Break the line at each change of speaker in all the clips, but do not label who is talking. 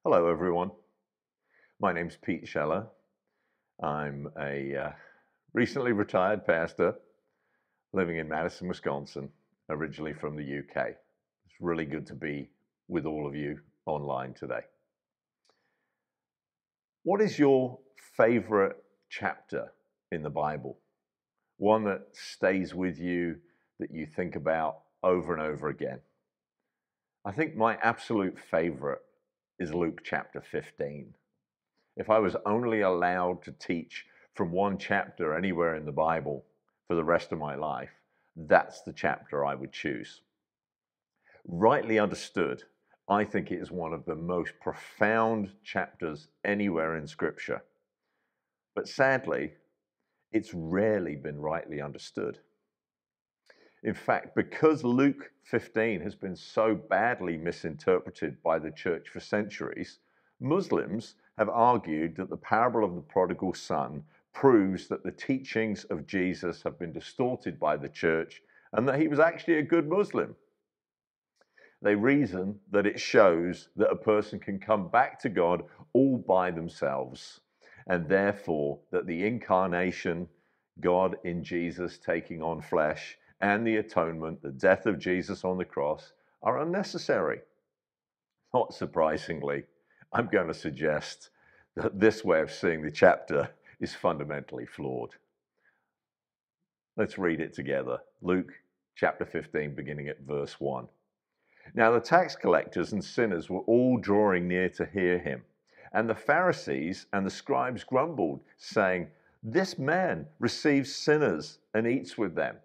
Hello, everyone. My name's Pete Scheller. I'm a recently retired pastor living in Madison, Wisconsin, originally from the UK. It's really good to be with all of you online today. What is your favorite chapter in the Bible? One that stays with you, that you think about over and over again? I think my absolute favorite is Luke chapter 15. If I was only allowed to teach from one chapter anywhere in the Bible for the rest of my life, that's the chapter I would choose. Rightly understood, I think it is one of the most profound chapters anywhere in Scripture. But sadly, it's rarely been rightly understood. In fact, because Luke 15 has been so badly misinterpreted by the church for centuries, Muslims have argued that the parable of the prodigal son proves that the teachings of Jesus have been distorted by the church and that he was actually a good Muslim. They reason that it shows that a person can come back to God all by themselves, and therefore that the incarnation, God in Jesus taking on flesh, and the atonement, the death of Jesus on the cross, are unnecessary. Not surprisingly, I'm going to suggest that this way of seeing the chapter is fundamentally flawed. Let's read it together. Luke chapter 15, beginning at verse 1. Now the tax collectors and sinners were all drawing near to hear him. And the Pharisees and the scribes grumbled, saying, "This man receives sinners and eats with them."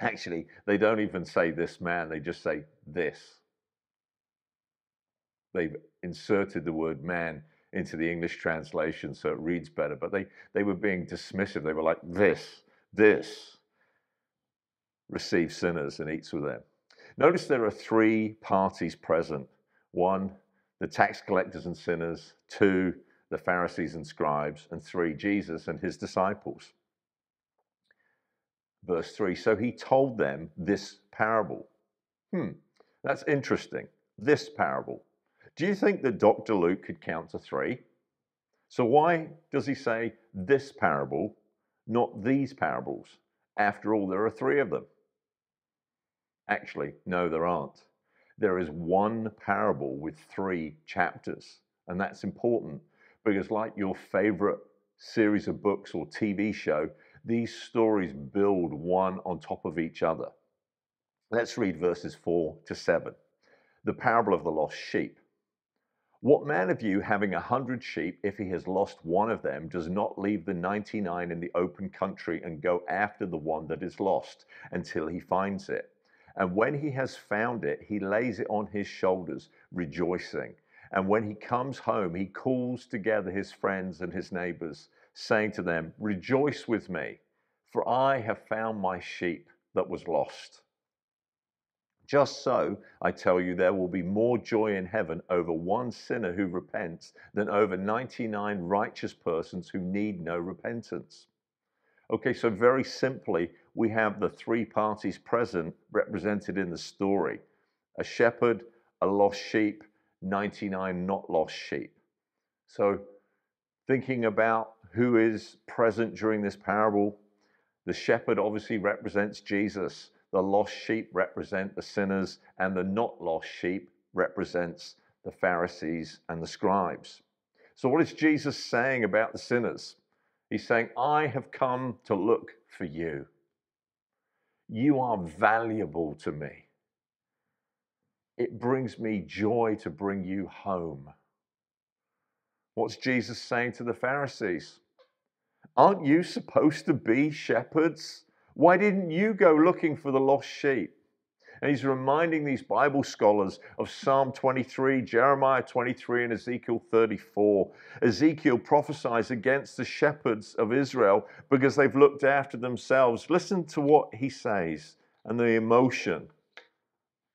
Actually, they don't even say this man, they just say this. They've inserted the word man into the English translation so it reads better, but they were being dismissive. They were like, this receives sinners and eats with them. Notice there are three parties present. One, the tax collectors and sinners. Two, the Pharisees and scribes. And three, Jesus and his disciples. Verse 3, so he told them this parable. That's interesting. This parable. Do you think that Dr. Luke could count to three? So why does he say this parable, not these parables? After all, there are three of them. Actually, no, there aren't. There is one parable with three chapters. And that's important because, like your favorite series of books or TV show, these stories build one on top of each other. Let's read verses 4 to 7. The parable of the lost sheep. What man of you, having 100 sheep, if he has lost one of them, does not leave the 99 in the open country and go after the one that is lost until he finds it? And when he has found it, he lays it on his shoulders, rejoicing. And when he comes home, he calls together his friends and his neighbors, saying to them, "Rejoice with me, for I have found my sheep that was lost." Just so, I tell you, there will be more joy in heaven over one sinner who repents than over 99 righteous persons who need no repentance. Okay, so very simply, we have the three parties present represented in the story. A shepherd, a lost sheep, 99 not lost sheep. So thinking about who is present during this parable, the shepherd obviously represents Jesus. The lost sheep represent the sinners, and the not lost sheep represents the Pharisees and the scribes. So what is Jesus saying about the sinners? He's saying, I have come to look for you. You are valuable to me. It brings me joy to bring you home. What's Jesus saying to the Pharisees? Aren't you supposed to be shepherds? Why didn't you go looking for the lost sheep? And he's reminding these Bible scholars of Psalm 23, Jeremiah 23, and Ezekiel 34. Ezekiel prophesies against the shepherds of Israel because they've looked after themselves. Listen to what he says and the emotion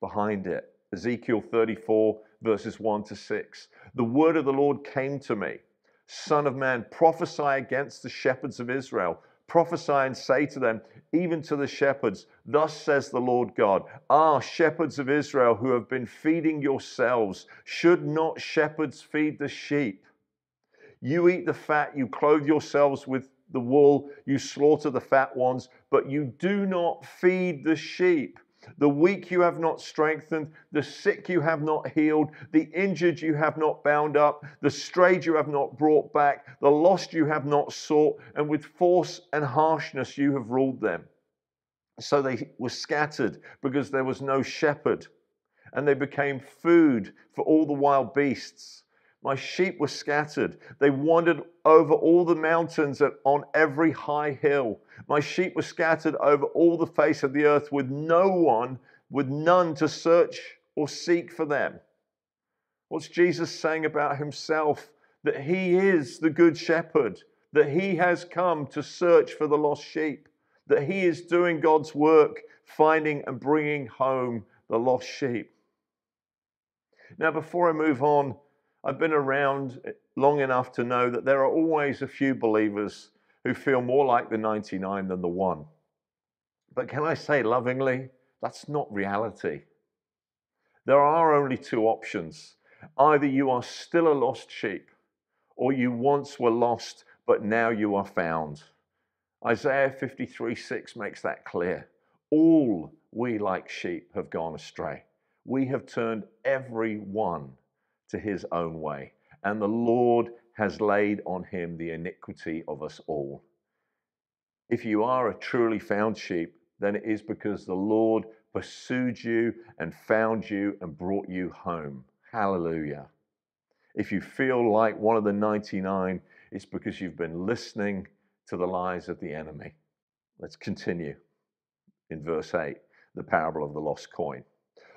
behind it. Ezekiel 34, verses 1 to 6. The word of the Lord came to me. Son of man, prophesy against the shepherds of Israel. Prophesy and say to them, even to the shepherds, thus says the Lord God, shepherds of Israel who have been feeding yourselves, should not shepherds feed the sheep? You eat the fat, you clothe yourselves with the wool, you slaughter the fat ones, but you do not feed the sheep. The weak you have not strengthened, the sick you have not healed, the injured you have not bound up, the strayed you have not brought back, the lost you have not sought, and with force and harshness you have ruled them. So they were scattered because there was no shepherd, and they became food for all the wild beasts. My sheep were scattered. They wandered over all the mountains and on every high hill. My sheep were scattered over all the face of the earth with none to search or seek for them. What's Jesus saying about himself? That he is the good shepherd, that he has come to search for the lost sheep, that he is doing God's work, finding and bringing home the lost sheep. Now, before I move on, I've been around long enough to know that there are always a few believers who feel more like the 99 than the one. But can I say lovingly, that's not reality. There are only two options. Either you are still a lost sheep, or you once were lost, but now you are found. Isaiah 53:6 makes that clear. All we like sheep have gone astray. We have turned every one to his own way, and the Lord has laid on him the iniquity of us all. If you are a truly found sheep, then it is because the Lord pursued you and found you and brought you home. Hallelujah. If you feel like one of the 99, it's because you've been listening to the lies of the enemy. Let's continue in verse 8, the parable of the lost coin.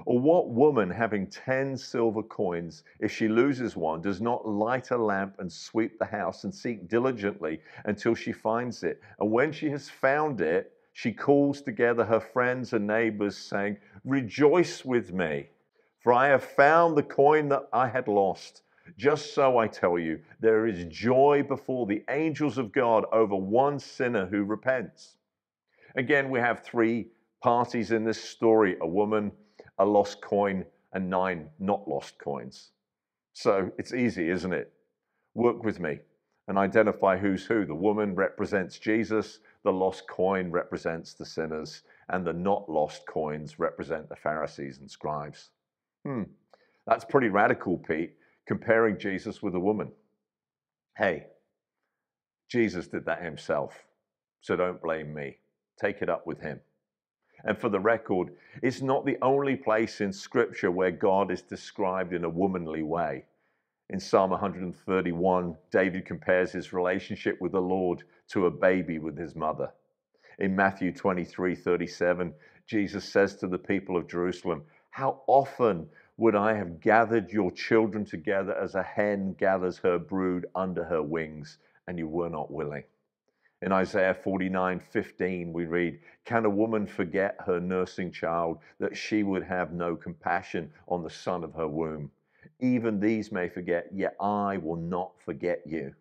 Or what woman having 10 silver coins, if she loses one, does not light a lamp and sweep the house and seek diligently until she finds it? And when she has found it, she calls together her friends and neighbors, saying, rejoice with me, for I have found the coin that I had lost. Just so I tell you, there is joy before the angels of God over one sinner who repents. Again, we have three parties in this story: a woman, a lost coin, and 9 not lost coins. So it's easy, isn't it? Work with me and identify who's who. The woman represents Jesus, the lost coin represents the sinners, and the not lost coins represent the Pharisees and scribes. That's pretty radical, Pete, comparing Jesus with a woman. Hey, Jesus did that himself, so don't blame me. Take it up with him. And for the record, it's not the only place in Scripture where God is described in a womanly way. In Psalm 131, David compares his relationship with the Lord to a baby with his mother. In Matthew 23:37, Jesus says to the people of Jerusalem, how often would I have gathered your children together as a hen gathers her brood under her wings, and you were not willing. In Isaiah 49:15, we read, can a woman forget her nursing child, that she would have no compassion on the son of her womb? Even these may forget, yet I will not forget you.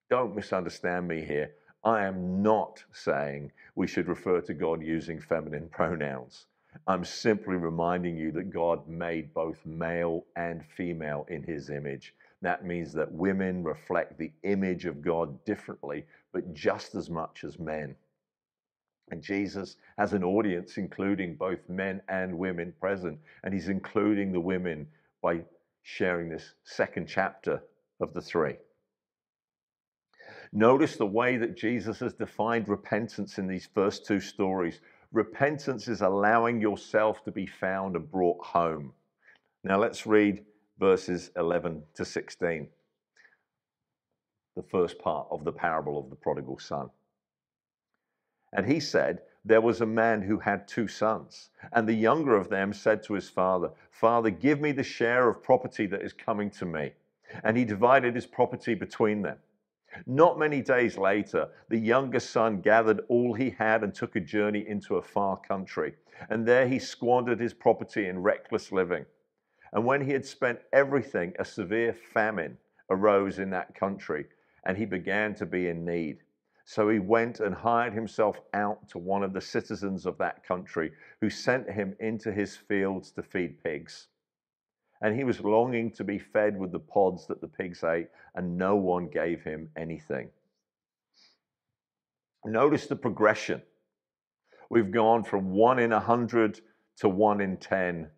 Don't misunderstand me here. I am not saying we should refer to God using feminine pronouns. I'm simply reminding you that God made both male and female in his image. That means that women reflect the image of God differently, but just as much as men. And Jesus has an audience including both men and women present, and he's including the women by sharing this second chapter of the 3. Notice the way that Jesus has defined repentance in these first 2 stories. Repentance is allowing yourself to be found and brought home. Now let's read verses 11 to 16, the first part of the parable of the prodigal son. And he said, there was a man who had 2 sons, and the younger of them said to his father, Father, give me the share of property that is coming to me. And he divided his property between them. Not many days later, the younger son gathered all he had and took a journey into a far country. And there he squandered his property in reckless living. And when he had spent everything, a severe famine arose in that country, and he began to be in need. So he went and hired himself out to one of the citizens of that country, who sent him into his fields to feed pigs. And he was longing to be fed with the pods that the pigs ate, and no one gave him anything. Notice the progression. We've gone from 1 in 100 to 1 in 10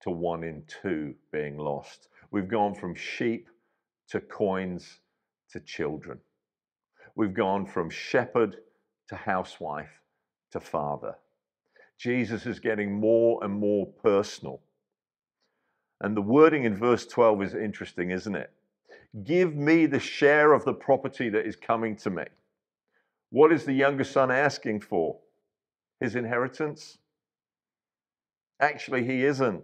to 1 in 2 being lost. We've gone from sheep to coins to children. We've gone from shepherd to housewife to father. Jesus is getting more and more personal. And the wording in verse 12 is interesting, isn't it? Give me the share of the property that is coming to me. What is the younger son asking for? His inheritance? Actually, he isn't.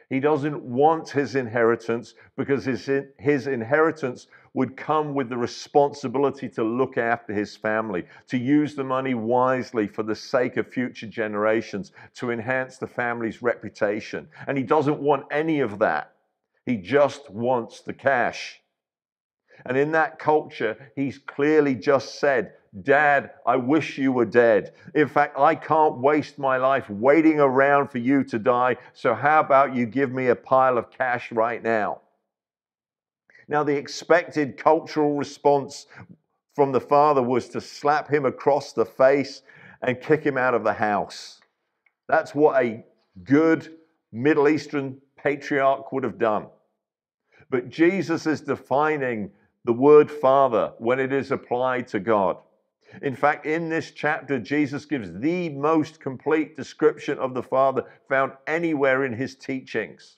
He doesn't want his inheritance, because his inheritance would come with the responsibility to look after his family, to use the money wisely for the sake of future generations, to enhance the family's reputation. And he doesn't want any of that. He just wants the cash. And in that culture, he's clearly just said, Dad, I wish you were dead. In fact, I can't waste my life waiting around for you to die. So how about you give me a pile of cash right now? Now, the expected cultural response from the father was to slap him across the face and kick him out of the house. That's what a good Middle Eastern patriarch would have done. But Jesus is defining the word father when it is applied to God. In fact, in this chapter, Jesus gives the most complete description of the Father found anywhere in his teachings.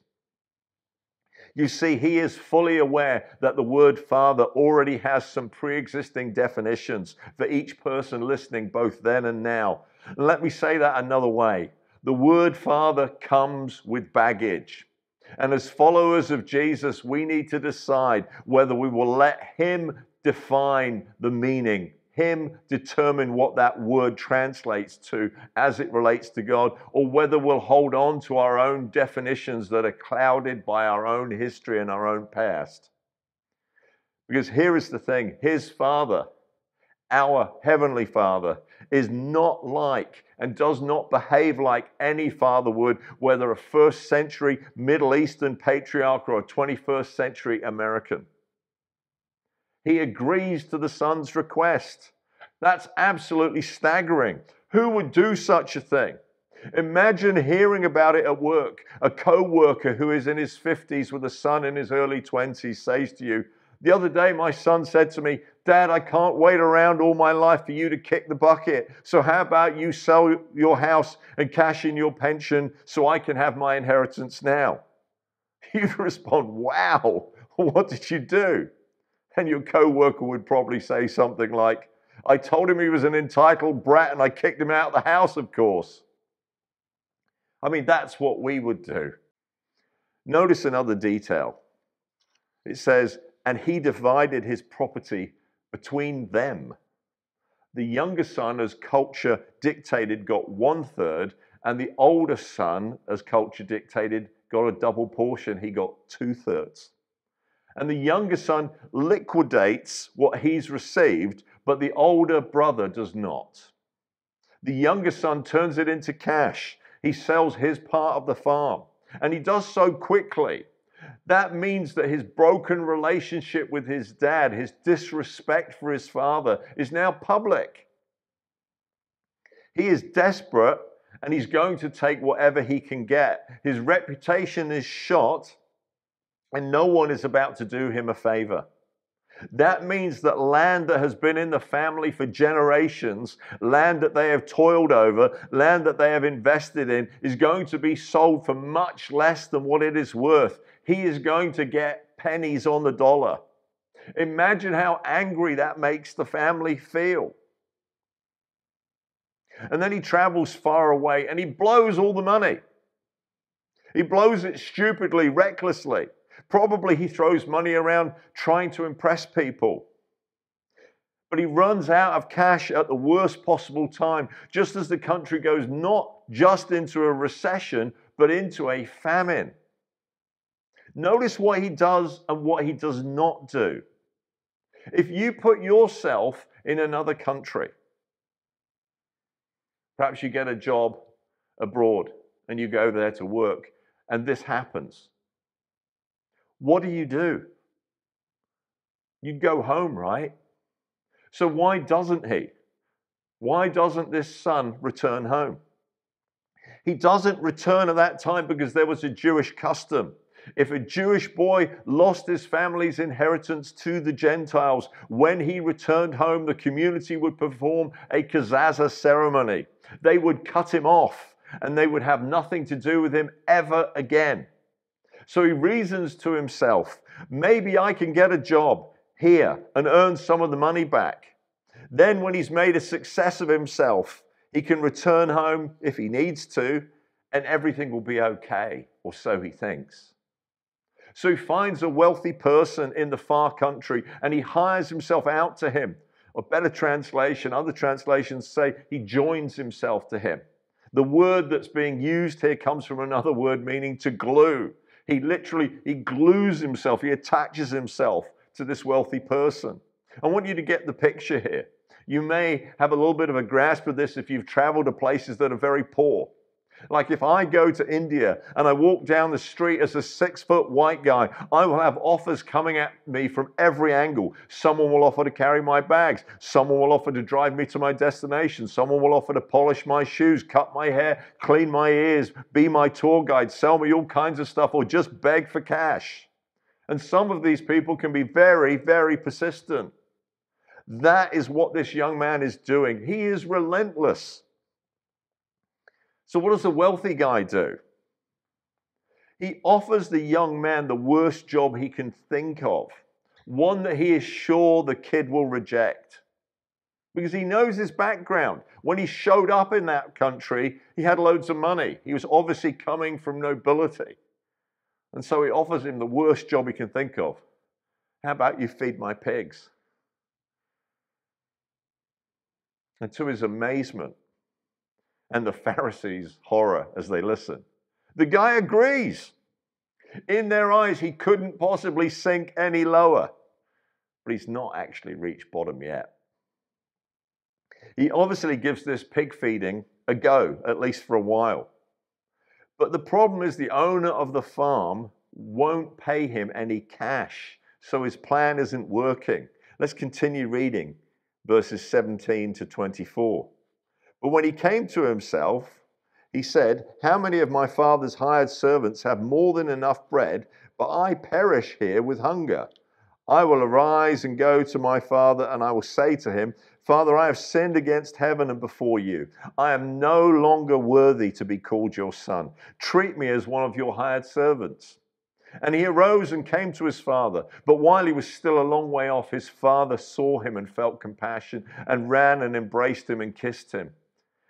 You see, he is fully aware that the word Father already has some pre-existing definitions for each person listening, both then and now. And let me say that another way. The word Father comes with baggage. And as followers of Jesus, we need to decide whether we will let him define the meaning, him determine what that word translates to as it relates to God, or whether we'll hold on to our own definitions that are clouded by our own history and our own past. Because here is the thing, his Father, our Heavenly Father, is not like and does not behave like any father would, whether a first century Middle Eastern patriarch or a 21st century American. He agrees to the son's request. That's absolutely staggering. Who would do such a thing? Imagine hearing about it at work. A co-worker who is in his 50s with a son in his early 20s says to you, the other day my son said to me, Dad, I can't wait around all my life for you to kick the bucket. So how about you sell your house and cash in your pension so I can have my inheritance now? You'd respond, wow, what did you do? And your co-worker would probably say something like, I told him he was an entitled brat and I kicked him out of the house, of course. I mean, that's what we would do. Notice another detail. It says, and he divided his property between them. The younger son, as culture dictated, got 1/3, and the older son, as culture dictated, got a double portion. He got 2/3. And the younger son liquidates what he's received, but the older brother does not. The younger son turns it into cash. He sells his part of the farm, and he does so quickly. That means that his broken relationship with his dad, his disrespect for his father, is now public. He is desperate, and he's going to take whatever he can get. His reputation is shot, and no one is about to do him a favor. That means that land that has been in the family for generations, land that they have toiled over, land that they have invested in, is going to be sold for much less than what it is worth. He is going to get pennies on the dollar. Imagine how angry that makes the family feel. And then he travels far away and he blows all the money. He blows it stupidly, recklessly. Probably he throws money around trying to impress people. But he runs out of cash at the worst possible time, just as the country goes not just into a recession, but into a famine. Notice what he does and what he does not do. If you put yourself in another country, perhaps you get a job abroad and you go there to work and this happens. What do? You'd go home, right? So why doesn't he? Why doesn't this son return home? He doesn't return at that time because there was a Jewish custom. If a Jewish boy lost his family's inheritance to the Gentiles, when he returned home, the community would perform a kazaza ceremony. They would cut him off and they would have nothing to do with him ever again. So he reasons to himself, maybe I can get a job here and earn some of the money back. Then when he's made a success of himself, he can return home if he needs to, and everything will be okay, or so he thinks. So he finds a wealthy person in the far country and he hires himself out to him. A better translation, other translations say he joins himself to him. The word that's being used here comes from another word meaning to glue. He glues himself, he attaches himself to this wealthy person. I want you to get the picture here. You may have a little bit of a grasp of this if you've traveled to places that are very poor. Like if I go to India and I walk down the street as a 6-foot white guy, I will have offers coming at me from every angle. Someone will offer to carry my bags. Someone will offer to drive me to my destination. Someone will offer to polish my shoes, cut my hair, clean my ears, be my tour guide, sell me all kinds of stuff, or just beg for cash. And some of these people can be very, very persistent. That is what this young man is doing. He is relentless. So what does the wealthy guy do? He offers the young man the worst job he can think of, one that he is sure the kid will reject, because he knows his background. When he showed up in that country, he had loads of money. He was obviously coming from nobility. And so he offers him the worst job he can think of. How about you feed my pigs? And to his amazement, and the Pharisees' horror as they listen, the guy agrees. In their eyes, he couldn't possibly sink any lower. But he's not actually reached bottom yet. He obviously gives this pig feeding a go, at least for a while. But the problem is the owner of the farm won't pay him any cash. So his plan isn't working. Let's continue reading verses 17 to 24. But when he came to himself, he said, how many of my father's hired servants have more than enough bread, but I perish here with hunger? I will arise and go to my father, and I will say to him, Father, I have sinned against heaven and before you. I am no longer worthy to be called your son. Treat me as one of your hired servants. And he arose and came to his father. But while he was still a long way off, his father saw him and felt compassion, and ran and embraced him and kissed him.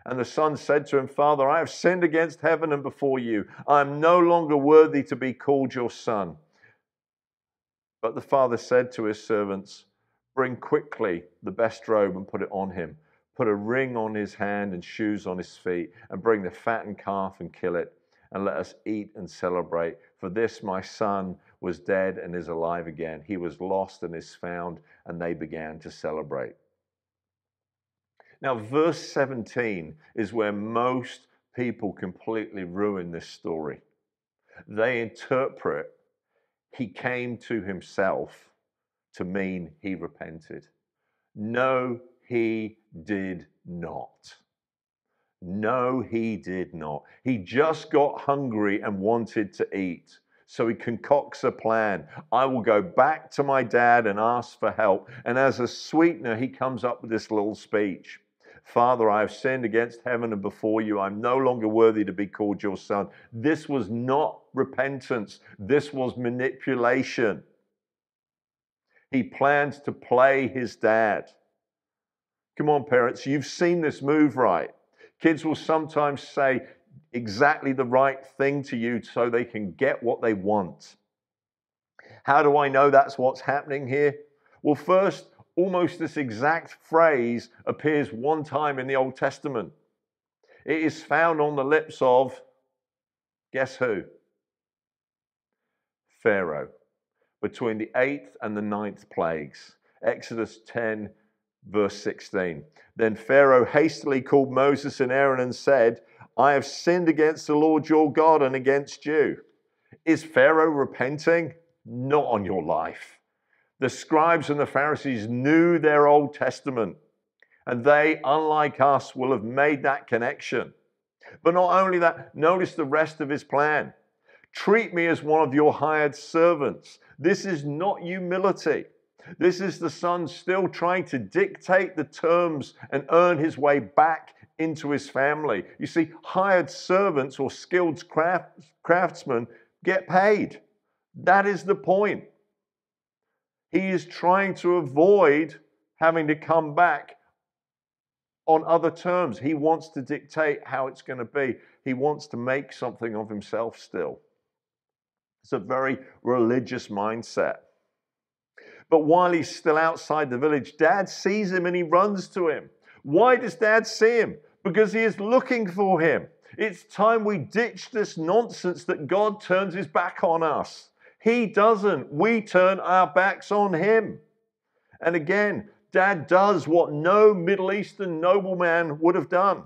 And the son said to him, Father, I have sinned against heaven and before you. I am no longer worthy to be called your son. But the father said to his servants, bring quickly the best robe and put it on him. Put a ring on his hand and shoes on his feet, and bring the fattened calf and kill it, and let us eat and celebrate. For this my son was dead and is alive again. He was lost and is found, and they began to celebrate. Now, verse 17 is where most people completely ruin this story. They interpret he came to himself to mean he repented. No, he did not. No, he did not. He just got hungry and wanted to eat. So he concocts a plan. I will go back to my dad and ask for help. And as a sweetener, he comes up with this little speech. Father, I have sinned against heaven and before you. I'm no longer worthy to be called your son. This was not repentance. This was manipulation. He plans to play his dad. Come on, parents, you've seen this move, right? Kids will sometimes say exactly the right thing to you so they can get what they want. How do I know that's what's happening here? Well, first, almost this exact phrase appears one time in the Old Testament. It is found on the lips of, guess who? Pharaoh. Between the 8th and the 9th plagues. Exodus 10, verse 16. Then Pharaoh hastily called Moses and Aaron and said, I have sinned against the Lord your God and against you. Is Pharaoh repenting? Not on your life. The scribes and the Pharisees knew their Old Testament, and they, unlike us, will have made that connection. But not only that, notice the rest of his plan. Treat me as one of your hired servants. This is not humility. This is the son still trying to dictate the terms and earn his way back into his family. You see, hired servants or skilled craftsmen get paid. That is the point. He is trying to avoid having to come back on other terms. He wants to dictate how it's going to be. He wants to make something of himself still. It's a very religious mindset. But while he's still outside the village, Dad sees him and he runs to him. Why does Dad see him? Because he is looking for him. It's time we ditch this nonsense that God turns his back on us. He doesn't. We turn our backs on him. And again, Dad does what no Middle Eastern nobleman would have done.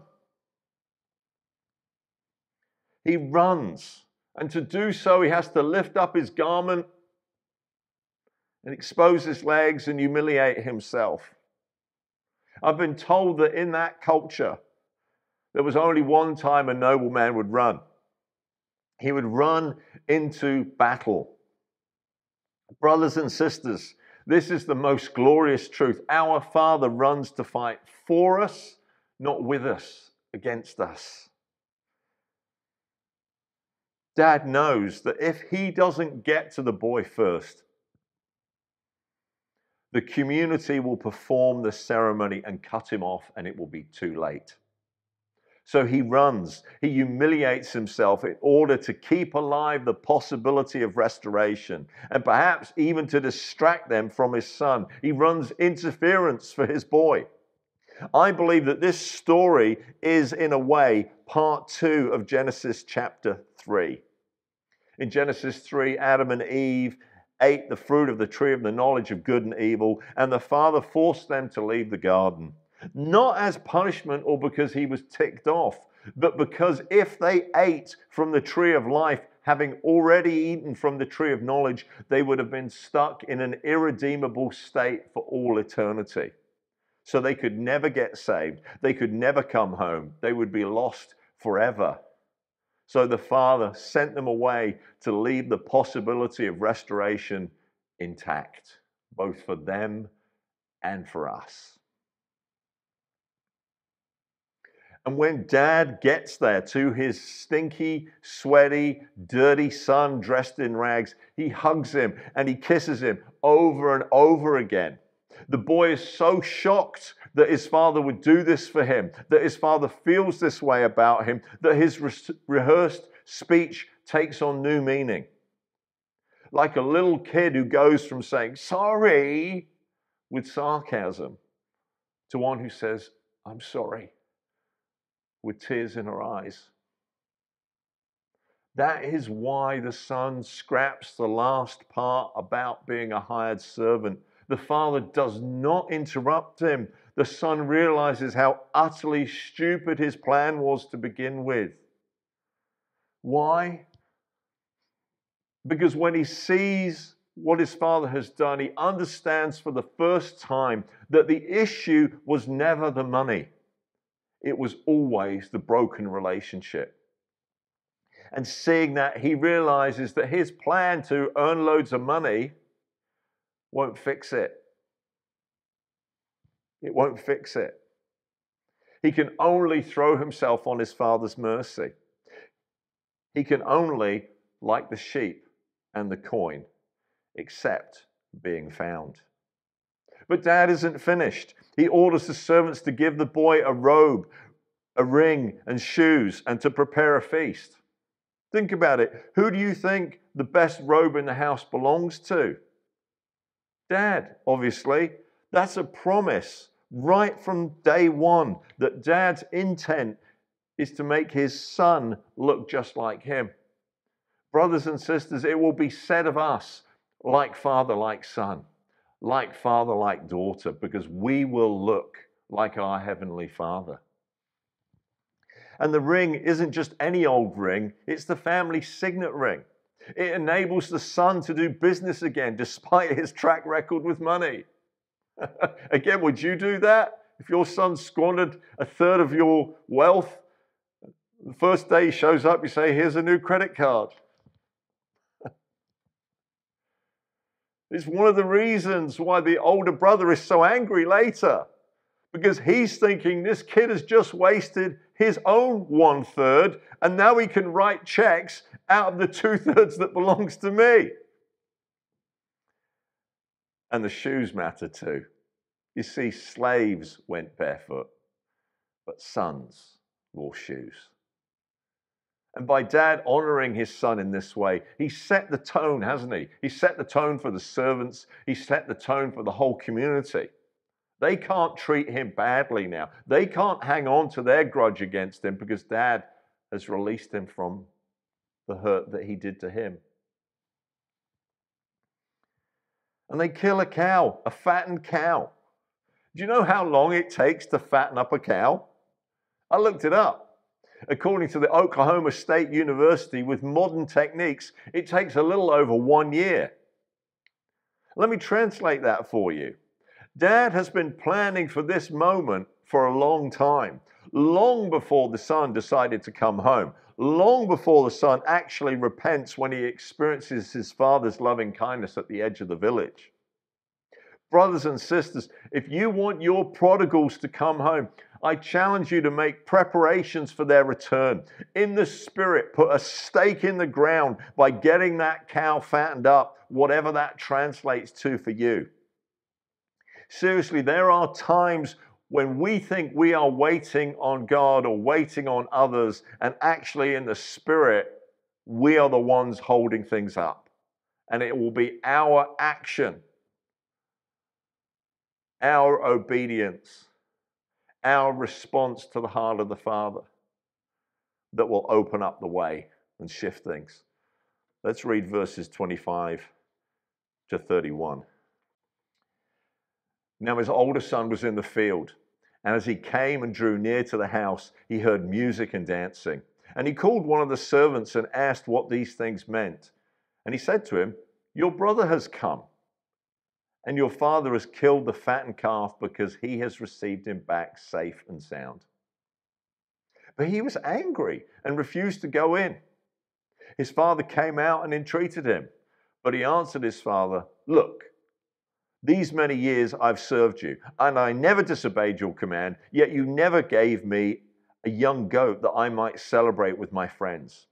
He runs. And to do so, he has to lift up his garment and expose his legs and humiliate himself. I've been told that in that culture, there was only one time a nobleman would run. He would run into battle. Brothers and sisters, this is the most glorious truth. Our Father runs to fight for us, not with us, against us. Dad knows that if he doesn't get to the boy first, the community will perform the ceremony and cut him off, and it will be too late. So he runs, he humiliates himself in order to keep alive the possibility of restoration, and perhaps even to distract them from his son. He runs interference for his boy. I believe that this story is, in a way, part 2 of Genesis chapter 3. In Genesis 3, Adam and Eve ate the fruit of the tree of the knowledge of good and evil, and the Father forced them to leave the garden. Not as punishment or because he was ticked off, but because if they ate from the tree of life, having already eaten from the tree of knowledge, they would have been stuck in an irredeemable state for all eternity. So they could never get saved. They could never come home. They would be lost forever. So the Father sent them away to leave the possibility of restoration intact, both for them and for us. And when Dad gets there to his stinky, sweaty, dirty son dressed in rags, he hugs him and he kisses him over and over again. The boy is so shocked that his father would do this for him, that his father feels this way about him, that his rehearsed speech takes on new meaning. Like a little kid who goes from saying, sorry, with sarcasm, to one who says, I'm sorry, with tears in her eyes. That is why the son scraps the last part about being a hired servant. The father does not interrupt him. The son realizes how utterly stupid his plan was to begin with. Why? Because when he sees what his father has done, he understands for the first time that the issue was never the money. It was always the broken relationship. And seeing that, he realizes that his plan to earn loads of money won't fix it. It won't fix it. He can only throw himself on his father's mercy. He can only, like the sheep and the coin, accept being found. But Dad isn't finished. He orders the servants to give the boy a robe, a ring, and shoes, and to prepare a feast. Think about it. Who do you think the best robe in the house belongs to? Dad, obviously. That's a promise right from day one that Dad's intent is to make his son look just like him. Brothers and sisters, it will be said of us, like father, like son. like father, like daughter, because we will look like our Heavenly Father. And the ring isn't just any old ring, it's the family signet ring. It enables the son to do business again, despite his track record with money. Again, would you do that? If your son squandered a third of your wealth, the first day he shows up, you say, here's a new credit card. It's one of the reasons why the older brother is so angry later, because he's thinking this kid has just wasted his own 1/3, and now he can write checks out of the 2/3 that belongs to me. And the shoes matter too. You see, slaves went barefoot, but sons wore shoes. And by dad honoring his son in this way, he set the tone, hasn't he? He set the tone for the servants. He set the tone for the whole community. They can't treat him badly now. They can't hang on to their grudge against him because dad has released him from the hurt that he did to him. And they kill a cow, a fattened cow. Do you know how long it takes to fatten up a cow? I looked it up. According to the Oklahoma State University, with modern techniques, it takes a little over 1 year. Let me translate that for you. Dad has been planning for this moment for a long time, long before the son decided to come home, long before the son actually repents when he experiences his father's loving kindness at the edge of the village. Brothers and sisters, if you want your prodigals to come home, I challenge you to make preparations for their return. In the spirit, put a stake in the ground by getting that cow fattened up, whatever that translates to for you. Seriously, there are times when we think we are waiting on God or waiting on others, and actually in the spirit, we are the ones holding things up. And it will be our action, our obedience, our response to the heart of the Father that will open up the way and shift things. Let's read verses 25 to 31. Now his older son was in the field, and as he came and drew near to the house, he heard music and dancing. And he called one of the servants and asked what these things meant. And he said to him, "Your brother has come, and your father has killed the fattened calf because he has received him back safe and sound." But he was angry and refused to go in. His father came out and entreated him, but he answered his father, "Look, these many years I've served you, and I never disobeyed your command, yet you never gave me a young goat that I might celebrate with my friends.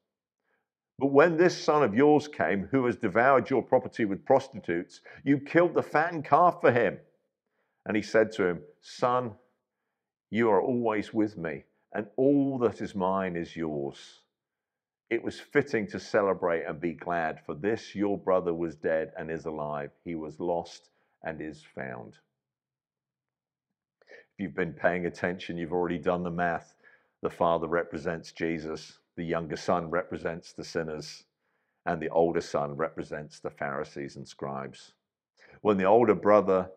But when this son of yours came, who has devoured your property with prostitutes, you killed the fattened calf for him." And he said to him, "Son, you are always with me, and all that is mine is yours. It was fitting to celebrate and be glad, for this your brother was dead and is alive. He was lost and is found." If you've been paying attention, you've already done the math. The father represents Jesus, the younger son represents the sinners, and the older son represents the Pharisees and scribes. When the older brother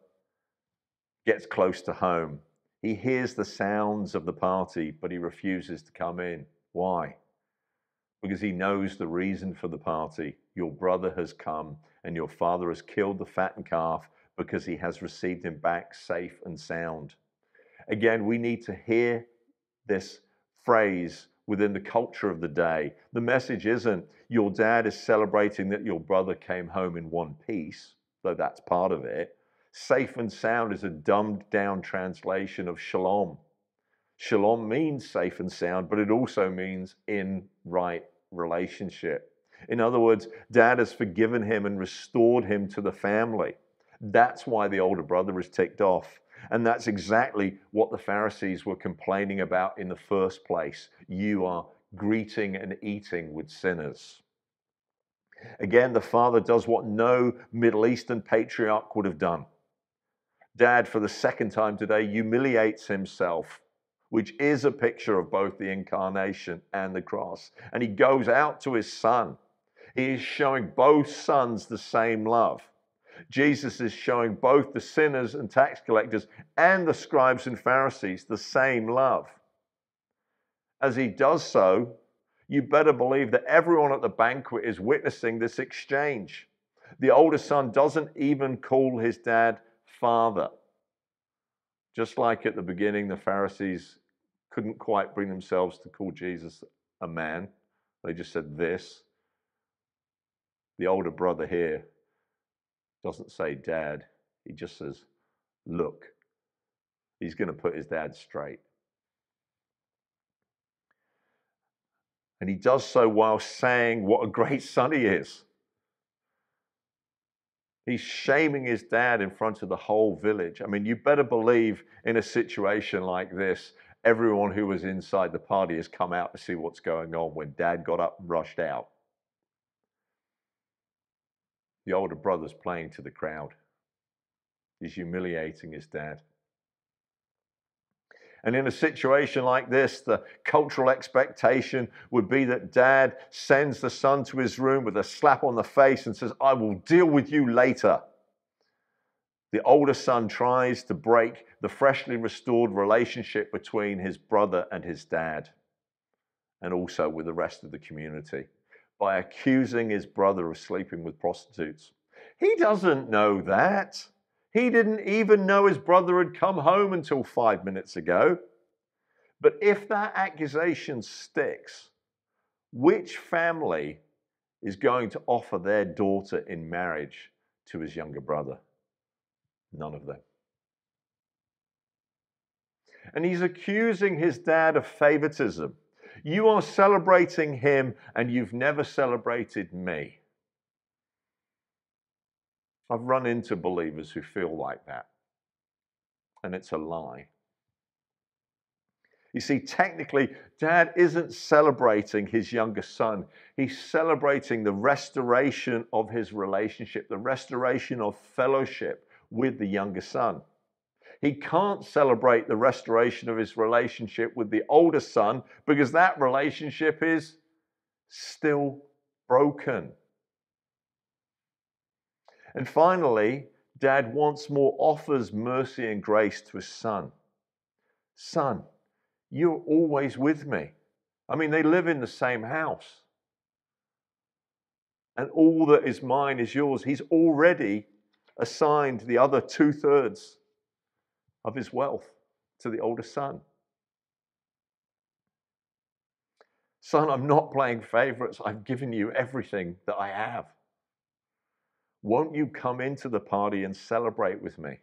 gets close to home, he hears the sounds of the party, but he refuses to come in. Why? Because he knows the reason for the party. Your brother has come, and your father has killed the fattened calf because he has received him back safe and sound. Again, we need to hear this phrase within the culture of the day. The message isn't your dad is celebrating that your brother came home in one piece, though that's part of it. Safe and sound is a dumbed down translation of shalom. Shalom means safe and sound, but it also means in right relationship. In other words, dad has forgiven him and restored him to the family. That's why the older brother is ticked off. And that's exactly what the Pharisees were complaining about in the first place. You are greeting and eating with sinners. Again, the father does what no Middle Eastern patriarch would have done. Dad, for the second time today, humiliates himself, which is a picture of both the incarnation and the cross. And he goes out to his son. He is showing both sons the same love. Jesus is showing both the sinners and tax collectors and the scribes and Pharisees the same love. As he does so, you better believe that everyone at the banquet is witnessing this exchange. The older son doesn't even call his dad father. Just like at the beginning, the Pharisees couldn't quite bring themselves to call Jesus a man. They just said this. The older brother here doesn't say dad. He just says, look. He's going to put his dad straight. And he does so while saying what a great son he is. He's shaming his dad in front of the whole village. I mean, you better believe in a situation like this, everyone who was inside the party has come out to see what's going on when dad got up and rushed out. The older brother's playing to the crowd. He's humiliating his dad. And in a situation like this, the cultural expectation would be that dad sends the son to his room with a slap on the face and says, I will deal with you later. The older son tries to break the freshly restored relationship between his brother and his dad, and also with the rest of the community, by accusing his brother of sleeping with prostitutes. He doesn't know that. He didn't even know his brother had come home until 5 minutes ago. But if that accusation sticks, which family is going to offer their daughter in marriage to his younger brother? None of them. And he's accusing his dad of favoritism. You are celebrating him and you've never celebrated me. I've run into believers who feel like that. And it's a lie. You see, technically, dad isn't celebrating his younger son. He's celebrating the restoration of his relationship, the restoration of fellowship with the younger son. He can't celebrate the restoration of his relationship with the older son because that relationship is still broken. And finally, dad once more offers mercy and grace to his son. Son, you're always with me. I mean, they live in the same house. And all that is mine is yours. He's already assigned the other 2/3 of his wealth to the older son. Son, I'm not playing favorites. I've given you everything that I have. Won't you come into the party and celebrate with me?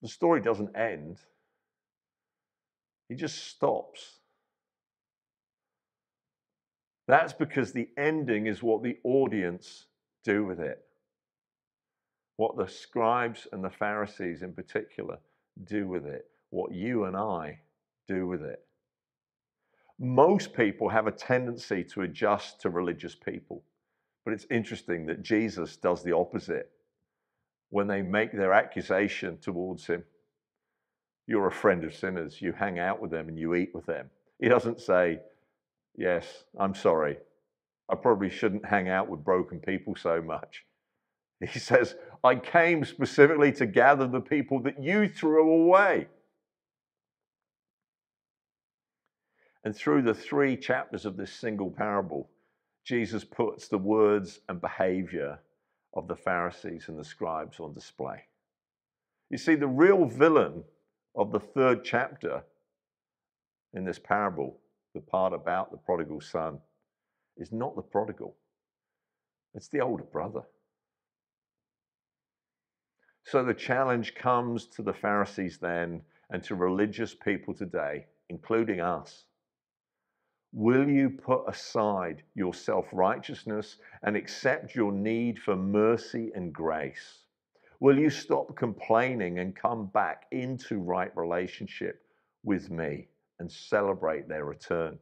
The story doesn't end. He just stops. That's because the ending is what the audience do with it. What the scribes and the Pharisees in particular do with it. What you and I do with it. Most people have a tendency to adjust to religious people. But it's interesting that Jesus does the opposite. When they make their accusation towards him, you're a friend of sinners, you hang out with them and you eat with them. He doesn't say, yes, I'm sorry, I probably shouldn't hang out with broken people so much. He says, I came specifically to gather the people that you threw away. And through the 3 chapters of this single parable, Jesus puts the words and behavior of the Pharisees and the scribes on display. You see, the real villain of the 3rd chapter in this parable, the part about the prodigal son, is not the prodigal. It's the older brother. So the challenge comes to the Pharisees then and to religious people today, including us. Will you put aside your self-righteousness and accept your need for mercy and grace? Will you stop complaining and come back into right relationship with me and celebrate their return?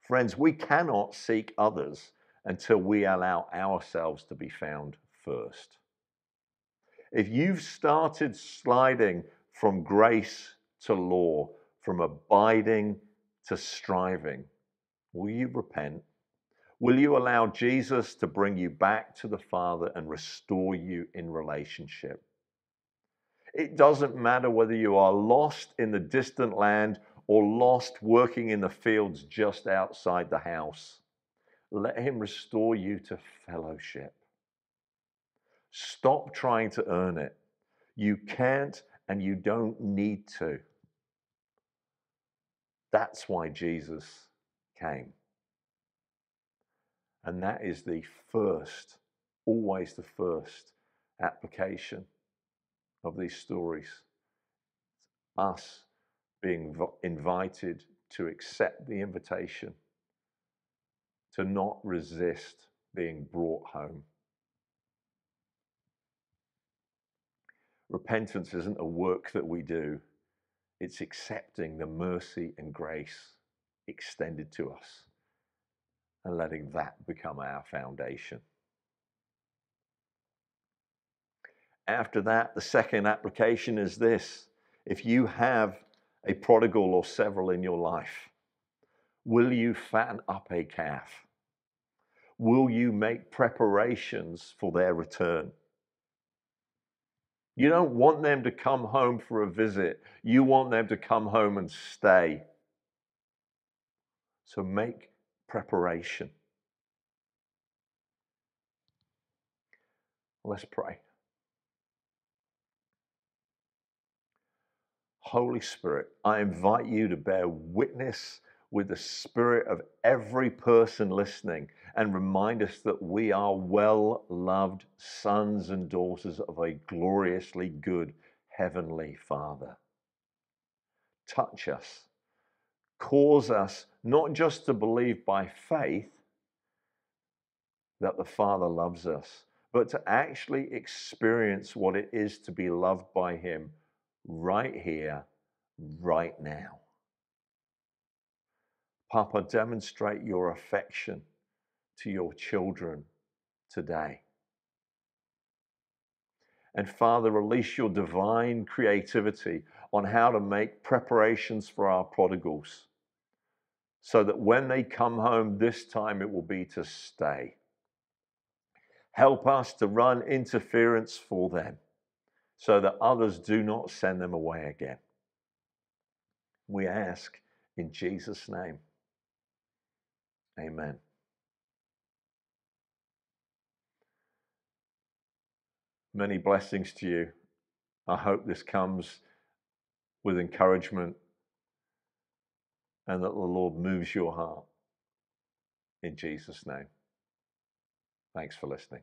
Friends, we cannot seek others until we allow ourselves to be found first. If you've started sliding from grace to law, from abiding to striving, will you repent? Will you allow Jesus to bring you back to the Father and restore you in relationship? It doesn't matter whether you are lost in the distant land or lost working in the fields just outside the house. Let him restore you to fellowship. Stop trying to earn it. You can't and you don't need to. That's why Jesus came. And that is the first, always the first application of these stories. Us being invited to accept the invitation, to not resist being brought home. Repentance isn't a work that we do. It's accepting the mercy and grace extended to us and letting that become our foundation. After that, the second application is this. If you have a prodigal or several in your life, will you fatten up a calf? Will you make preparations for their return? You don't want them to come home for a visit. You want them to come home and stay. So make preparation. Let's pray. Holy Spirit, I invite you to bear witness with the spirit of every person listening and remind us that we are well-loved sons and daughters of a gloriously good Heavenly Father. Touch us. Cause us not just to believe by faith that the Father loves us, but to actually experience what it is to be loved by Him right here, right now. Papa, demonstrate your affection to your children today. And Father, release your divine creativity on how to make preparations for our prodigals, so that when they come home this time, it will be to stay. Help us to run interference for them, so that others do not send them away again. We ask in Jesus' name. Amen. Many blessings to you. I hope this comes with encouragement and that the Lord moves your heart in Jesus' name. Thanks for listening.